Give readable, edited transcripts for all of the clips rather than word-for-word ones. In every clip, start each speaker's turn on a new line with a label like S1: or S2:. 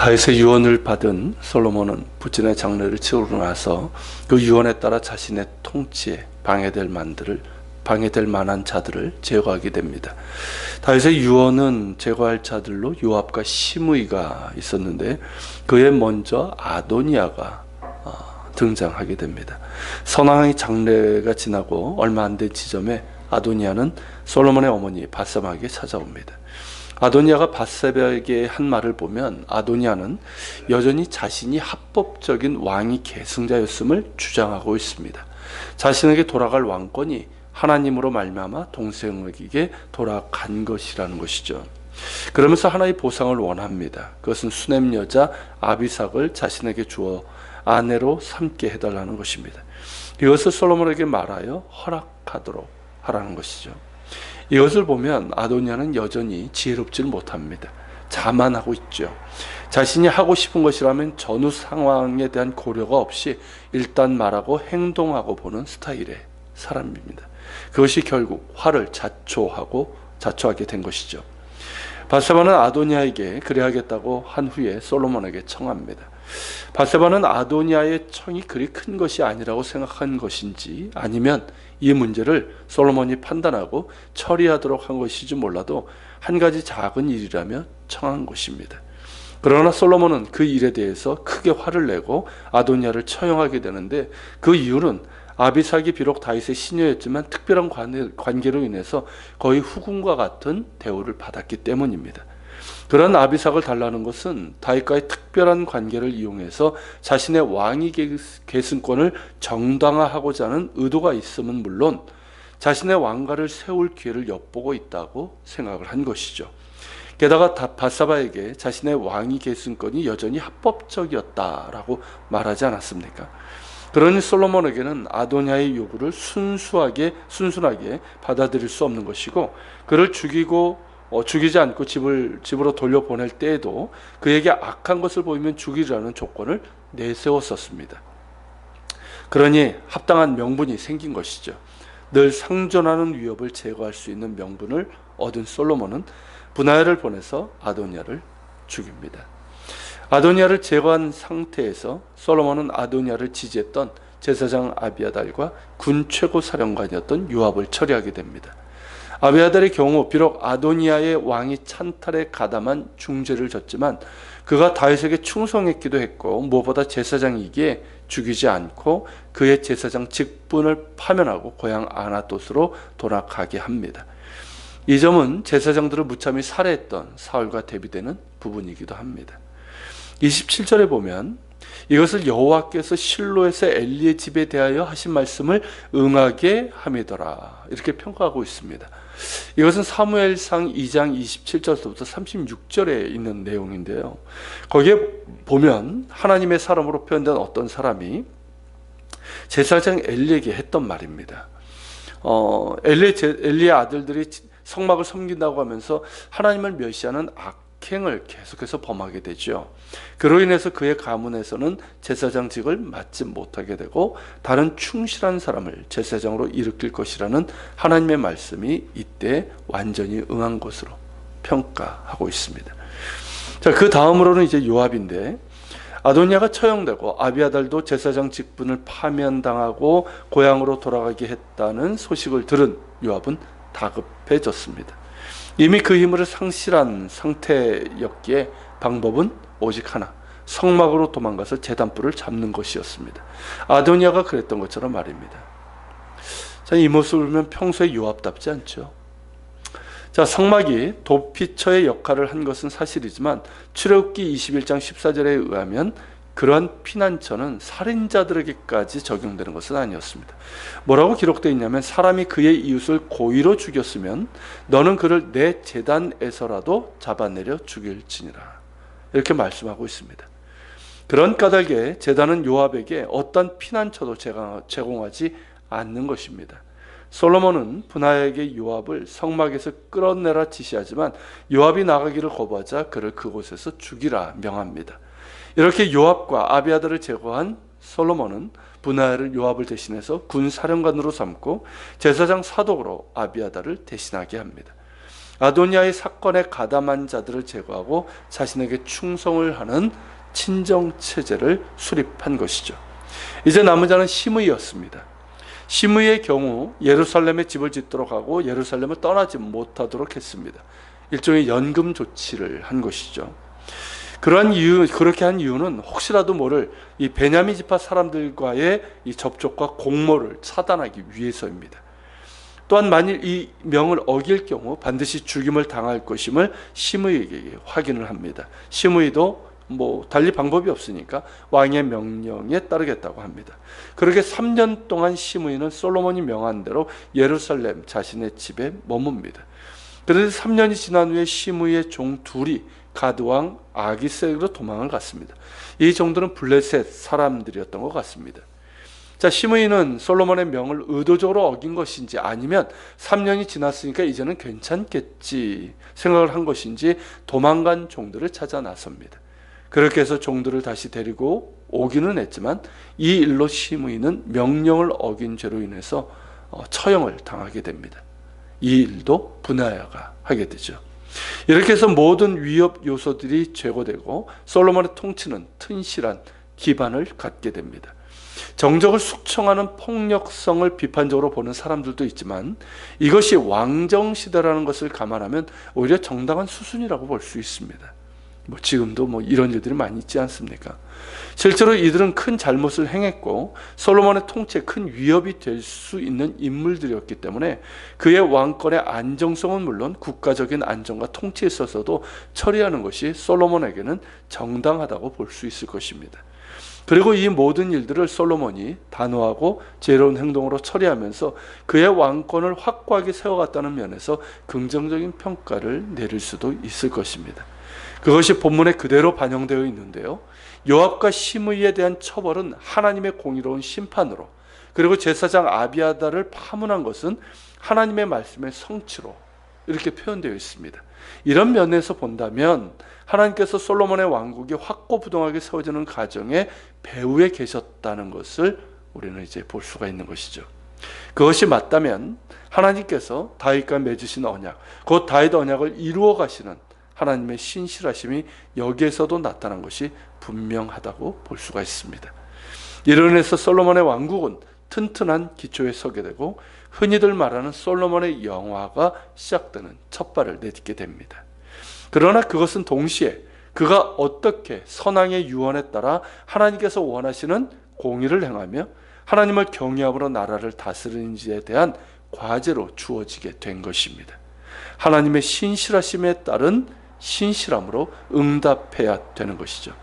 S1: 다윗의 유언을 받은 솔로몬은 부친의 장례를 치르고 나서 그 유언에 따라 자신의 통치에 방해될 만한 자들을 제거하게 됩니다. 다윗의 유언은 제거할 자들로 요압과 시므이가 있었는데 그에 먼저 아도니아가 등장하게 됩니다. 선왕의 장례가 지나고 얼마 안 된 지점에 아도니아는 솔로몬의 어머니 밧세바에게 찾아옵니다. 아도니아가 밧세바에게 한 말을 보면 아도니아는 여전히 자신이 합법적인 왕위 계승자였음을 주장하고 있습니다. 자신에게 돌아갈 왕권이 하나님으로 말미암아 동생에게 돌아간 것이라는 것이죠. 그러면서 하나의 보상을 원합니다. 그것은 수냄 여자 아비삭을 자신에게 주어 아내로 삼게 해달라는 것입니다. 이것을 솔로몬에게 말하여 허락하도록 하라는 것이죠. 이것을 보면 아도니아는 여전히 지혜롭지 못합니다. 자만하고 있죠. 자신이 하고 싶은 것이라면 전후 상황에 대한 고려가 없이 일단 말하고 행동하고 보는 스타일의 사람입니다. 그것이 결국 화를 자초하게 된 것이죠. 밧세바는 아도니아에게 그래야겠다고 한 후에 솔로몬에게 청합니다. 밧세바는 아도니아의 청이 그리 큰 것이 아니라고 생각한 것인지 아니면 이 문제를 솔로몬이 판단하고 처리하도록 한 것인지 몰라도 한 가지 작은 일이라며 청한 것입니다. 그러나 솔로몬은 그 일에 대해서 크게 화를 내고 아도니아를 처형하게 되는데 그 이유는 아비삭이 비록 다윗의 시녀였지만 특별한 관계로 인해서 거의 후궁과 같은 대우를 받았기 때문입니다. 그런 아비삭을 달라는 것은 다윗과의 특별한 관계를 이용해서 자신의 왕위 계승권을 정당화하고자 하는 의도가 있음은 물론 자신의 왕가를 세울 기회를 엿보고 있다고 생각을 한 것이죠. 게다가 밧세바에게 자신의 왕위 계승권이 여전히 합법적이었다라고 말하지 않았습니까? 그러니 솔로몬에게는 아도니아의 요구를 순순하게 받아들일 수 없는 것이고 그를 죽이지 않고 집으로 돌려보낼 때에도 그에게 악한 것을 보이면 죽이라는 조건을 내세웠었습니다. 그러니 합당한 명분이 생긴 것이죠. 늘 상존하는 위협을 제거할 수 있는 명분을 얻은 솔로몬은 분하야를 보내서 아도니아를 죽입니다. 아도니아를 제거한 상태에서 솔로몬은 아도니아를 지지했던 제사장 아비아달과 군 최고 사령관이었던 요압을 처리하게 됩니다. 아비아달의 경우 비록 아도니아의 왕위 찬탈에 가담한 중죄를 졌지만 그가 다윗에게 충성했기도 했고 무엇보다 제사장이기에 죽이지 않고 그의 제사장 직분을 파면하고 고향 아나돗으로 돌아가게 합니다. 이 점은 제사장들을 무참히 살해했던 사울과 대비되는 부분이기도 합니다. 27절에 보면 이것을 여호와께서 실로에서 엘리의 집에 대하여 하신 말씀을 응하게 함이더라 이렇게 평가하고 있습니다. 이것은 사무엘상 2장 27절부터 36절에 있는 내용인데요. 거기에 보면 하나님의 사람으로 표현된 어떤 사람이 제사장 엘리에게 했던 말입니다. 엘리의 아들들이 성막을 섬긴다고 하면서 하나님을 멸시하는 악행을 계속해서 범하게 되죠. 그로 인해서 그의 가문에서는 제사장직을 맡지 못하게 되고 다른 충실한 사람을 제사장으로 일으킬 것이라는 하나님의 말씀이 이때 완전히 응한 것으로 평가하고 있습니다. 자, 그 다음으로는 이제 요압인데 아도니아가 처형되고 아비아달도 제사장 직분을 파면당하고 고향으로 돌아가게 했다는 소식을 들은 요압은 다급해졌습니다. 이미 그 힘을 상실한 상태였기에 방법은 오직 하나, 성막으로 도망가서 제단불을 잡는 것이었습니다. 아도니아가 그랬던 것처럼 말입니다. 자, 이 모습을 보면 평소에 요압답지 않죠. 자, 성막이 도피처의 역할을 한 것은 사실이지만 출애굽기 21장 14절에 의하면 그러한 피난처는 살인자들에게까지 적용되는 것은 아니었습니다. 뭐라고 기록되어 있냐면 사람이 그의 이웃을 고의로 죽였으면 너는 그를 내 제단에서라도 잡아내려 죽일지니라 이렇게 말씀하고 있습니다. 그런 까닭에 제단은 요압에게 어떤 피난처도 제공하지 않는 것입니다. 솔로몬은 분하야에게 요압을 성막에서 끌어내라 지시하지만 요압이 나가기를 거부하자 그를 그곳에서 죽이라 명합니다. 이렇게 요압과 아비아달을 제거한 솔로몬은 분하야를 요압을 대신해서 군 사령관으로 삼고 제사장 사독으로 아비아달을 대신하게 합니다. 아도니아의 사건에 가담한 자들을 제거하고 자신에게 충성을 하는 친정 체제를 수립한 것이죠. 이제 남은 자는 시므이였습니다. 시므이의 경우 예루살렘에 집을 짓도록 하고 예루살렘을 떠나지 못하도록 했습니다. 일종의 연금 조치를 한 것이죠. 그렇게 한 이유는 혹시라도 모를 이 베냐민 지파 사람들과의 이 접촉과 공모를 차단하기 위해서입니다. 또한 만일 이 명을 어길 경우 반드시 죽임을 당할 것임을 시므이에게 확인을 합니다. 시므이도 달리 방법이 없으니까 왕의 명령에 따르겠다고 합니다. 그렇게 3년 동안 시므이는 솔로몬이 명한 대로 예루살렘 자신의 집에 머뭅니다. 그런데 3년이 지난 후에 시므이의 종 둘이 가드왕 아기스에게로 도망을 갔습니다. 이 정도는 블레셋 사람들이었던 것 같습니다. 자, 시므이는 솔로몬의 명을 의도적으로 어긴 것인지 아니면 3년이 지났으니까 이제는 괜찮겠지 생각을 한 것인지 도망간 종들을 찾아 나섭니다. 그렇게 해서 종들을 다시 데리고 오기는 했지만 이 일로 시므이는 명령을 어긴 죄로 인해서 처형을 당하게 됩니다. 이 일도 분하야가 하게 되죠. 이렇게 해서 모든 위협 요소들이 제거되고 솔로몬의 통치는 튼실한 기반을 갖게 됩니다. 정적을 숙청하는 폭력성을 비판적으로 보는 사람들도 있지만 이것이 왕정시대라는 것을 감안하면 오히려 정당한 수순이라고 볼 수 있습니다. 지금도 이런 일들이 많이 있지 않습니까? 실제로 이들은 큰 잘못을 행했고 솔로몬의 통치에 큰 위협이 될 수 있는 인물들이었기 때문에 그의 왕권의 안정성은 물론 국가적인 안정과 통치에 있어서도 처리하는 것이 솔로몬에게는 정당하다고 볼 수 있을 것입니다. 그리고 이 모든 일들을 솔로몬이 단호하고 지혜로운 행동으로 처리하면서 그의 왕권을 확고하게 세워갔다는 면에서 긍정적인 평가를 내릴 수도 있을 것입니다. 그것이 본문에 그대로 반영되어 있는데요. 요압과 시므이에 대한 처벌은 하나님의 공의로운 심판으로, 그리고 제사장 아비아다를 파문한 것은 하나님의 말씀의 성취로 이렇게 표현되어 있습니다. 이런 면에서 본다면 하나님께서 솔로몬의 왕국이 확고부동하게 세워지는 과정에 배후에 계셨다는 것을 우리는 이제 볼 수가 있는 것이죠. 그것이 맞다면 하나님께서 다윗과 맺으신 언약, 곧 다윗 언약을 이루어 가시는 하나님의 신실하심이 여기에서도 나타난 것이 분명하다고 볼 수가 있습니다. 이로 인해서 솔로몬의 왕국은 튼튼한 기초에 서게 되고 흔히들 말하는 솔로몬의 영화가 시작되는 첫발을 내딛게 됩니다. 그러나 그것은 동시에 그가 어떻게 선왕의 유언에 따라 하나님께서 원하시는 공의를 행하며 하나님을 경외함으로 나라를 다스리는지에 대한 과제로 주어지게 된 것입니다. 하나님의 신실하심에 따른 신실함으로 응답해야 되는 것이죠.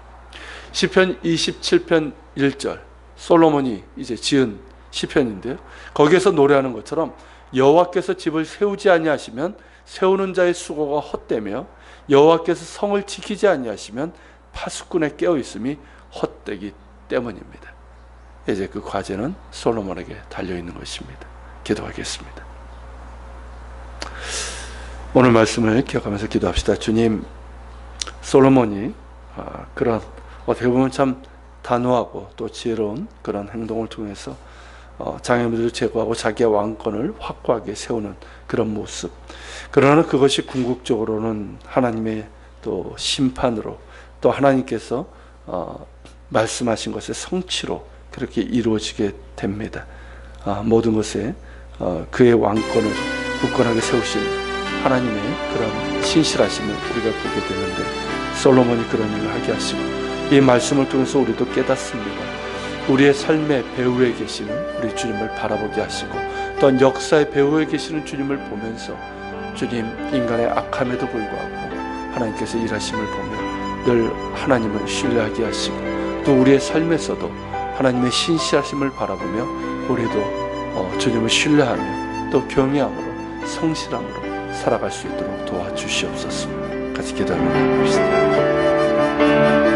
S1: 시편 27편 1절 솔로몬이 이제 지은 시편인데요. 거기에서 노래하는 것처럼 여호와께서 집을 세우지 아니하시면 세우는 자의 수고가 헛되며 여호와께서 성을 지키지 아니하시면 파수꾼의 깨어있음이 헛되기 때문입니다. 이제 그 과제는 솔로몬에게 달려있는 것입니다. 기도하겠습니다. 오늘 말씀을 기억하면서 기도합시다. 주님, 솔로몬이 그런 어떻게 보면 참 단호하고 또 지혜로운 그런 행동을 통해서 장애물들을 제거하고 자기의 왕권을 확고하게 세우는 그런 모습, 그러나 그것이 궁극적으로는 하나님의 또 심판으로 또 하나님께서 말씀하신 것의 성취로 그렇게 이루어지게 됩니다. 모든 것에 그의 왕권을 굳건하게 세우신 하나님의 그런 신실하심을 우리가 보게 되는데 솔로몬이 그런 일을 하게 하시고 이 말씀을 통해서 우리도 깨닫습니다. 우리의 삶의 배후에 계시는 우리 주님을 바라보게 하시고 또한 역사의 배후에 계시는 주님을 보면서 주님, 인간의 악함에도 불구하고 하나님께서 일하심을 보며 늘 하나님을 신뢰하게 하시고 또 우리의 삶에서도 하나님의 신실하심을 바라보며 우리도 주님을 신뢰하며 또 경외함으로 성실함으로 살아갈 수 있도록 도와주시옵소서. 같이 기도하며 나갑시다.